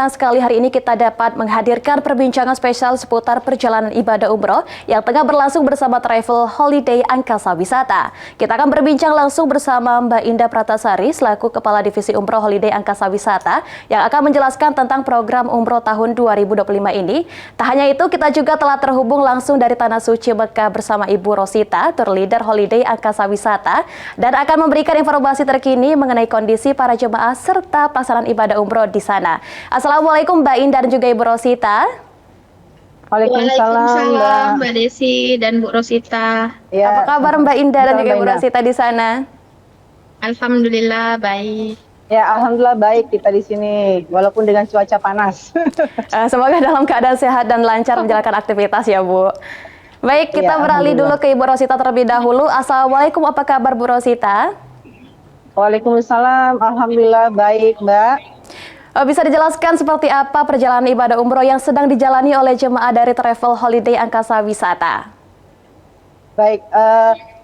senang sekali hari ini kita dapat menghadirkan perbincangan spesial seputar perjalanan ibadah umroh yang tengah berlangsung bersama Travel Holiday Angkasa Wisata. Kita akan berbincang langsung bersama Mbak Indah Pratasari selaku Kepala Divisi Umroh Holiday Angkasa Wisata yang akan menjelaskan tentang program umroh tahun 2025 ini. Tak hanya itu, kita juga telah terhubung langsung dari Tanah Suci Mekah bersama Ibu Rosita, Tour Leader Holiday Angkasa Wisata, dan akan memberikan informasi terkini mengenai kondisi para jemaah serta pelaksanaan ibadah umroh di sana. Assalamualaikum Mbak Indah dan juga Ibu Rosita. Waalaikumsalam Mbak Desi dan Bu Rosita. Ya, apa kabar Mbak Indah dan juga Ibu Rosita di sana? Alhamdulillah baik. Ya, alhamdulillah baik kita di sini, walaupun dengan cuaca panas. Semoga dalam keadaan sehat dan lancar menjalankan aktivitas ya Bu. Baik, kita beralih dulu ke Ibu Rosita terlebih dahulu. Assalamualaikum, apa kabar Bu Rosita? Waalaikumsalam, alhamdulillah baik Mbak. Bisa dijelaskan seperti apa perjalanan ibadah umroh yang sedang dijalani oleh jemaah dari Travel Holiday Angkasa Wisata? Baik,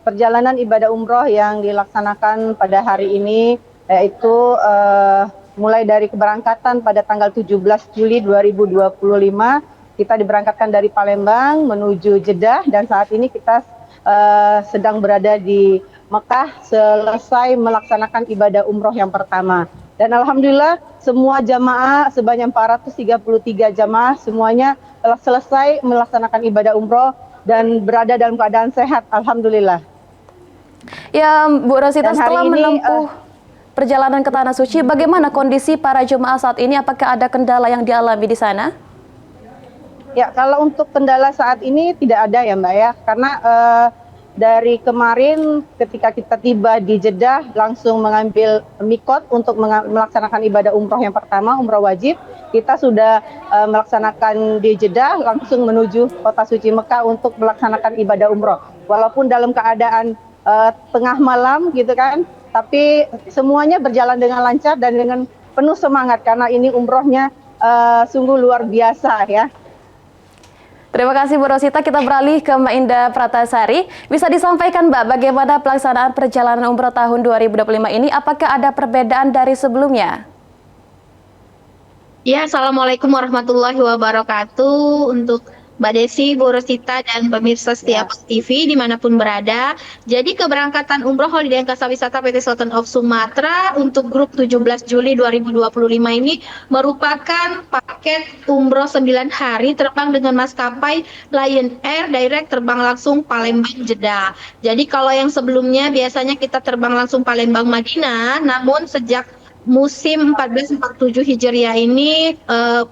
perjalanan ibadah umroh yang dilaksanakan pada hari ini yaitu mulai dari keberangkatan pada tanggal 17 Juli 2025, kita diberangkatkan dari Palembang menuju Jeddah dan saat ini kita sedang berada di Mekah selesai melaksanakan ibadah umroh yang pertama. Dan alhamdulillah semua jamaah sebanyak 433 jamaah semuanya telah selesai melaksanakan ibadah umroh dan berada dalam keadaan sehat, alhamdulillah. Ya, Bu Rosita, setelah menempuh perjalanan ke Tanah Suci, bagaimana kondisi para jemaah saat ini? Apakah ada kendala yang dialami di sana? Ya, kalau untuk kendala saat ini tidak ada ya Mbak ya, karena dari kemarin ketika kita tiba di Jeddah langsung mengambil mikot untuk melaksanakan ibadah umroh yang pertama, umroh wajib. Kita sudah melaksanakan di Jeddah langsung menuju kota suci Mekah untuk melaksanakan ibadah umroh. Walaupun dalam keadaan tengah malam gitu kan, tapi semuanya berjalan dengan lancar dan dengan penuh semangat karena ini umrohnya sungguh luar biasa ya. Terima kasih Bu Rosita. Kita beralih ke Mbak Indah Pratasari. Bisa disampaikan Mbak bagaimana pelaksanaan perjalanan umroh tahun 2025 ini? Apakah ada perbedaan dari sebelumnya? Ya, Assalamualaikum warahmatullahi wabarakatuh untuk Mbak Desi, Bu Rosita, dan pemirsa setiap TV dimanapun berada. Jadi keberangkatan umroh Holiday Angkasa Wisata PT Sultan of Sumatra untuk grup 17 Juli 2025 ini merupakan paket umroh 9 hari terbang dengan maskapai Lion Air direct terbang langsung Palembang Jeddah. Jadi kalau yang sebelumnya biasanya kita terbang langsung Palembang Madinah, namun sejak musim 1447 Hijriah ini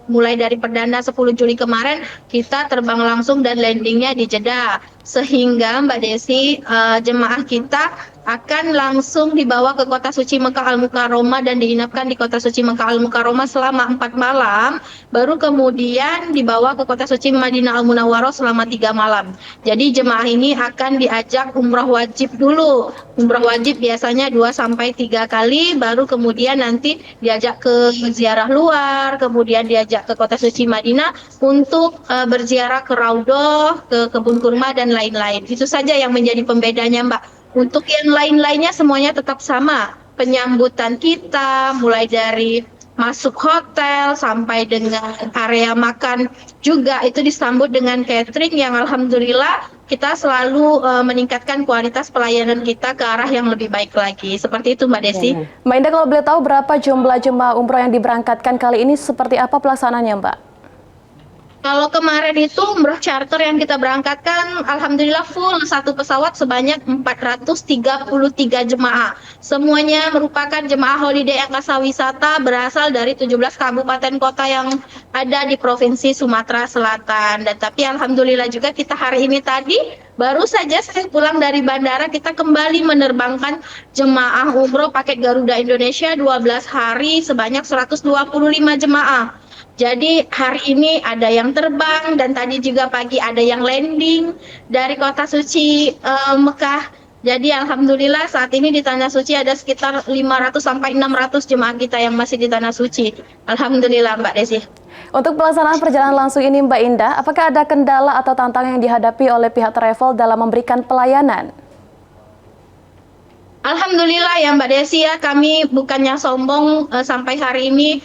mulai dari perdana 10 Juli kemarin kita terbang langsung dan landingnya di Jeddah, sehingga Mbak Desi jemaah kita akan langsung dibawa ke kota suci Mekah Al-Mukarramah dan diinapkan di kota suci Mekah Al-Mukarramah selama 4 malam, baru kemudian dibawa ke kota suci Madinah Al-Munawwarah selama 3 malam. Jadi jemaah ini akan diajak umrah wajib dulu. Umrah wajib biasanya 2-3 kali, baru kemudian nanti diajak ke ziarah luar, kemudian diajak ke kota suci Madinah untuk berziarah ke Raudhah, ke kebun kurma dan lain-lain. Itu saja yang menjadi pembedanya Mbak. Untuk yang lain-lainnya semuanya tetap sama. Penyambutan kita mulai dari masuk hotel sampai dengan area makan juga itu disambut dengan catering yang alhamdulillah kita selalu meningkatkan kualitas pelayanan kita ke arah yang lebih baik lagi. Seperti itu Mbak Desi. Mbak Indah, kalau boleh tahu berapa jumlah jemaah umroh yang diberangkatkan kali ini, seperti apa pelaksanaannya Mbak? Kalau kemarin itu umroh charter yang kita berangkatkan, alhamdulillah full satu pesawat sebanyak 433 jemaah. Semuanya merupakan jemaah Holiday Angkasa Wisata berasal dari 17 kabupaten kota yang ada di Provinsi Sumatera Selatan. Dan tapi alhamdulillah juga kita hari ini tadi baru saja saya pulang dari bandara, kita kembali menerbangkan jemaah umroh paket Garuda Indonesia 12 hari sebanyak 125 jemaah. Jadi hari ini ada yang terbang dan tadi juga pagi ada yang landing dari kota suci Mekah. Jadi alhamdulillah saat ini di Tanah Suci ada sekitar 500 sampai 600 jemaah kita yang masih di Tanah Suci. Alhamdulillah Mbak Desi. Untuk pelaksanaan perjalanan langsung ini Mbak Indah, apakah ada kendala atau tantangan yang dihadapi oleh pihak travel dalam memberikan pelayanan? Alhamdulillah ya Mbak Desi ya, kami bukannya sombong sampai hari ini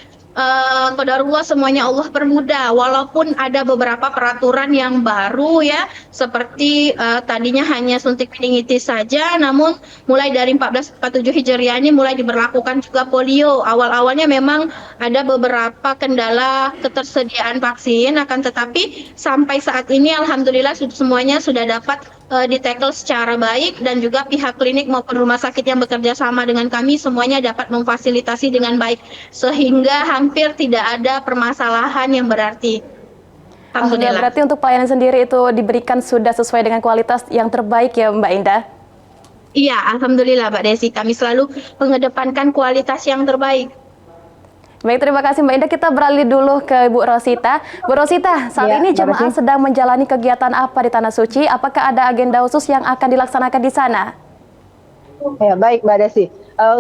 qadarullah semuanya Allah permudah. Walaupun ada beberapa peraturan yang baru ya, seperti tadinya hanya suntik meningitis saja, namun mulai dari 1447 Hijriah ini mulai diberlakukan juga polio. Awal-awalnya memang ada beberapa kendala ketersediaan vaksin, akan tetapi sampai saat ini alhamdulillah semuanya sudah dapat ditackle secara baik, dan juga pihak klinik maupun rumah sakit yang bekerja sama dengan kami semuanya dapat memfasilitasi dengan baik, sehingga hampir tidak ada permasalahan yang berarti. Alhamdulillah. Berarti untuk pelayanan sendiri itu diberikan sudah sesuai dengan kualitas yang terbaik ya Mbak Indah? Iya, alhamdulillah Mbak Desi, kami selalu mengedepankan kualitas yang terbaik. Baik, terima kasih Mbak Indah. Kita beralih dulu ke Bu Rosita. Bu Rosita, saat ini jemaah sedang menjalani kegiatan apa di Tanah Suci? Apakah ada agenda khusus yang akan dilaksanakan di sana? Ya, baik Mbak Desi.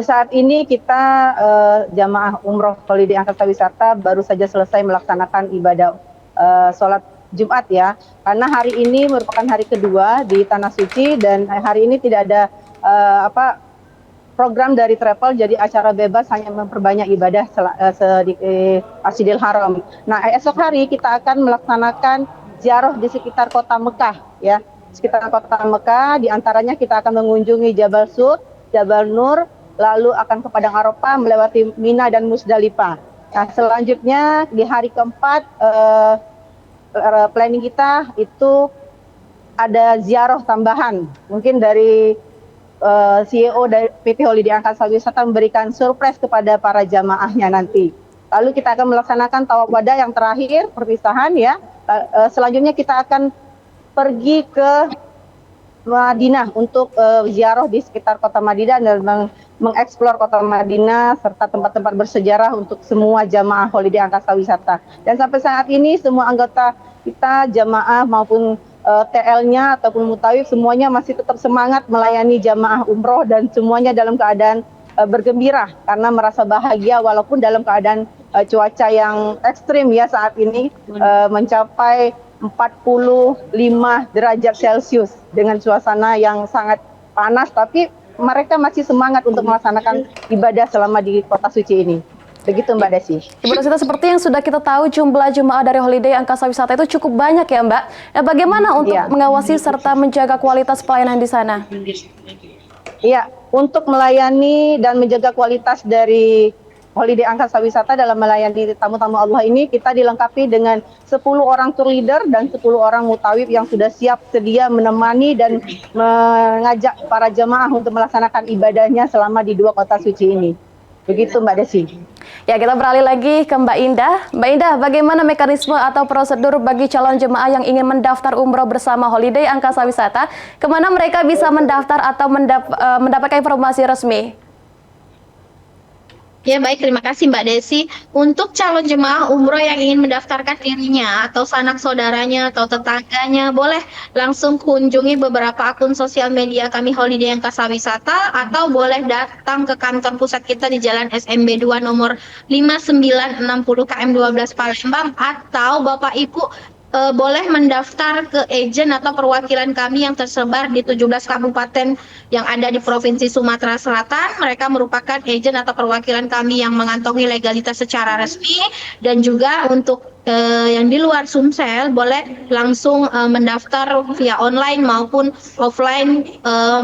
Saat ini kita jamaah umroh Holiday Angkasa Wisata baru saja selesai melaksanakan ibadah sholat Jumat ya. Karena hari ini merupakan hari kedua di Tanah Suci, dan hari ini tidak ada program dari travel, jadi acara bebas hanya memperbanyak ibadah di Masjidil Haram. Nah, esok hari kita akan melaksanakan ziarah di sekitar kota Mekah ya. Sekitar kota Mekah, diantaranya kita akan mengunjungi Jabal Sur, Jabal Nur, lalu akan ke Padang Arafah, melewati Mina dan Musdalifah. Nah, selanjutnya di hari keempat planning kita itu ada ziarah tambahan, mungkin dari CEO dari PT Holiday Angkasa Wisata memberikan surprise kepada para jamaahnya nanti. Lalu kita akan melaksanakan tawaf wada yang terakhir, perpisahan ya. Selanjutnya kita akan pergi ke Madinah untuk ziarah di sekitar kota Madinah dan mengeksplor kota Madinah serta tempat-tempat bersejarah untuk semua jamaah Holiday Angkasa Wisata. Dan sampai saat ini semua anggota kita, jamaah maupun TL-nya ataupun mutawif, semuanya masih tetap semangat melayani jamaah umroh, dan semuanya dalam keadaan bergembira karena merasa bahagia walaupun dalam keadaan cuaca yang ekstrim ya saat ini, mencapai 45 derajat Celcius dengan suasana yang sangat panas, tapi mereka masih semangat untuk melaksanakan ibadah selama di kota suci ini. Begitu Mbak Desi. Ibu Rosita, seperti yang sudah kita tahu, jumlah jemaah dari Holiday Angkasa Wisata itu cukup banyak ya Mbak. Bagaimana untuk mengawasi serta menjaga kualitas pelayanan di sana? Iya, untuk melayani dan menjaga kualitas dari Holiday Angkasa Wisata dalam melayani tamu-tamu Allah ini, kita dilengkapi dengan 10 orang tour leader dan 10 orang mutawif yang sudah siap sedia menemani dan mengajak para jemaah untuk melaksanakan ibadahnya selama di dua kota suci ini. Begitu Mbak Desi. Ya, kita beralih lagi ke Mbak Indah. Mbak Indah, bagaimana mekanisme atau prosedur bagi calon jemaah yang ingin mendaftar umroh bersama Holiday Angkasa Wisata? Kemana mereka bisa mendaftar atau mendapatkan informasi resmi? Ya baik, terima kasih Mbak Desi. Untuk calon jemaah umroh yang ingin mendaftarkan dirinya atau sanak saudaranya atau tetangganya, boleh langsung kunjungi beberapa akun sosial media kami Holiday Angkasa Wisata, atau boleh datang ke kantor pusat kita di Jalan SMB 2 nomor 5960 KM 12 Palembang, atau Bapak Ibu boleh mendaftar ke agen atau perwakilan kami yang tersebar di 17 kabupaten yang ada di Provinsi Sumatera Selatan. Mereka merupakan agen atau perwakilan kami yang mengantongi legalitas secara resmi, dan juga untuk yang di luar Sumsel boleh langsung mendaftar via online maupun offline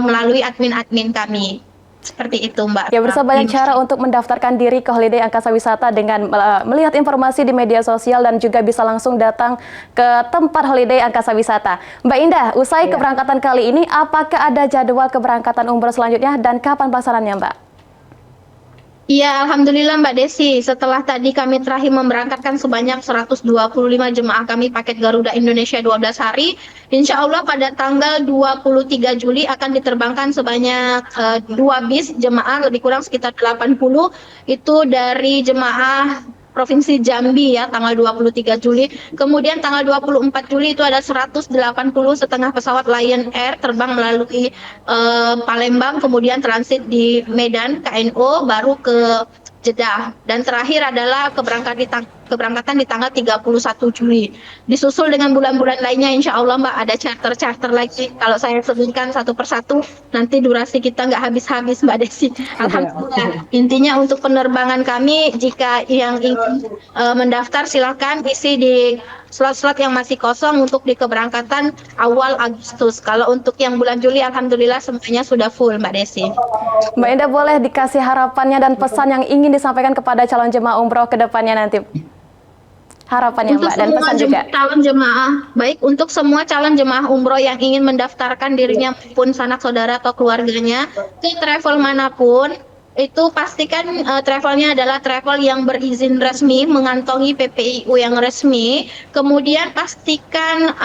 melalui admin-admin kami. Seperti itu Mbak. Ya, berusaha banyak cara untuk mendaftarkan diri ke Holiday Angkasa Wisata dengan melihat informasi di media sosial dan juga bisa langsung datang ke tempat Holiday Angkasa Wisata. Mbak Indah, usai keberangkatan kali ini, apakah ada jadwal keberangkatan umroh selanjutnya dan kapan pelaksanaannya Mbak? Iya, alhamdulillah Mbak Desi. Setelah tadi kami terakhir memberangkatkan sebanyak 125 jemaah kami paket Garuda Indonesia 12 hari. Insya Allah pada tanggal 23 Juli akan diterbangkan sebanyak 2 bis jemaah, lebih kurang sekitar 80. Itu dari jemaah Provinsi Jambi ya, tanggal 23 Juli. Kemudian tanggal 24 Juli itu ada 180 setengah pesawat Lion Air terbang melalui Palembang, kemudian transit di Medan KNO, baru ke Jeddah. Dan terakhir adalah keberangkatan di tanggal 31 Juli. Disusul dengan bulan-bulan lainnya insya Allah Mbak ada charter-charter lagi. Kalau saya sebutkan satu persatu nanti durasi kita nggak habis-habis Mbak Desi. Alhamdulillah. Intinya untuk penerbangan kami jika yang ingin mendaftar silakan isi di slot-slot yang masih kosong untuk di keberangkatan awal Agustus. Kalau untuk yang bulan Juli, alhamdulillah semuanya sudah full, Mbak Desi. Mbak Indah, boleh dikasih harapannya dan pesan yang ingin disampaikan kepada calon jemaah umroh ke depannya nanti? Harapannya Untuk Mbak, dan pesan juga. calon jemaah, baik untuk semua calon jemaah umroh yang ingin mendaftarkan dirinya maupun sanak saudara atau keluarganya ke travel manapun, itu pastikan travelnya adalah travel yang berizin resmi, mengantongi PPIU yang resmi. Kemudian pastikan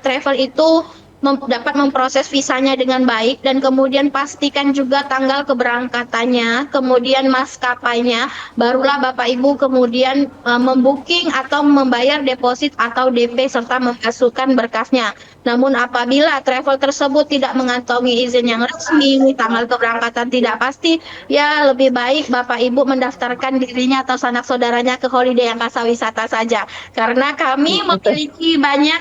travel itu dapat memproses visanya dengan baik, dan kemudian pastikan juga tanggal keberangkatannya, kemudian maskapainya, barulah Bapak Ibu kemudian membooking atau membayar deposit atau DP serta memasukkan berkasnya. Namun apabila travel tersebut tidak mengantongi izin yang resmi, tanggal keberangkatan tidak pasti, ya lebih baik Bapak Ibu mendaftarkan dirinya atau sanak saudaranya ke Holiday Angkasa Wisata saja. Karena kami memiliki banyak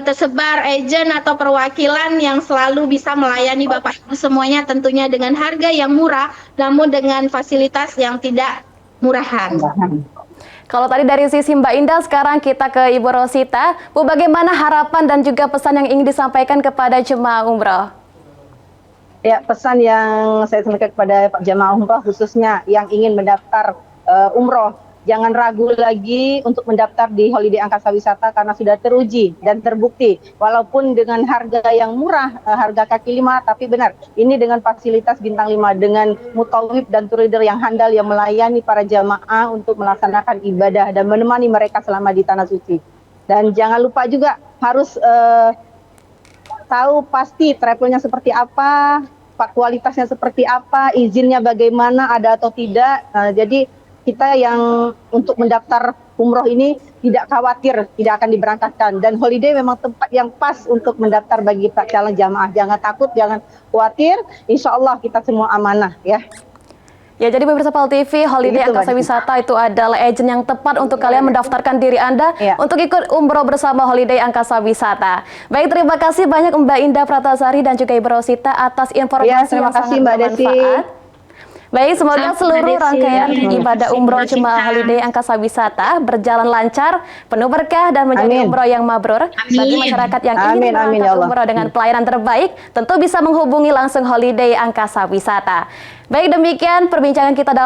tersebar agen atau perwakilan yang selalu bisa melayani Bapak Ibu semuanya, tentunya dengan harga yang murah, namun dengan fasilitas yang tidak murahan. Kalau tadi dari sisi Mbak Indah, sekarang kita ke Ibu Rosita. Bu, bagaimana harapan dan juga pesan yang ingin disampaikan kepada jemaah umroh? Ya, pesan yang saya sampaikan kepada jemaah umroh khususnya yang ingin mendaftar umroh, jangan ragu lagi untuk mendaftar di Holiday Angkasa Wisata karena sudah teruji dan terbukti. Walaupun dengan harga yang murah, harga kaki lima, tapi benar, ini dengan fasilitas bintang 5, dengan mutawif dan tour leader yang handal yang melayani para jamaah untuk melaksanakan ibadah dan menemani mereka selama di Tanah Suci. Dan jangan lupa juga harus tahu pasti travelnya seperti apa, kualitasnya seperti apa, izinnya bagaimana, ada atau tidak. Jadi kita yang untuk mendaftar umroh ini tidak khawatir tidak akan diberangkatkan, dan Holiday memang tempat yang pas untuk mendaftar bagi calon jamaah. Jangan takut, jangan khawatir, insya Allah kita semua amanah ya. Ya, jadi pemirsa PAL TV, Holiday Angkasa Wisata itu adalah agen yang tepat untuk kalian mendaftarkan diri Anda untuk ikut umroh bersama Holiday Angkasa Wisata. Baik, terima kasih banyak Mbak Indah Pratasari dan juga Ibu Rosita atas informasi yang sangat bermanfaat. Baik, semoga seluruh rangkaian ibadah umroh jemaah Holiday Angkasa Wisata berjalan lancar, penuh berkah, dan menjadi umroh yang mabrur. Bagi masyarakat yang ingin berangkat umroh dengan pelayanan terbaik, tentu bisa menghubungi langsung Holiday Angkasa Wisata. Baik, demikian perbincangan kita dalam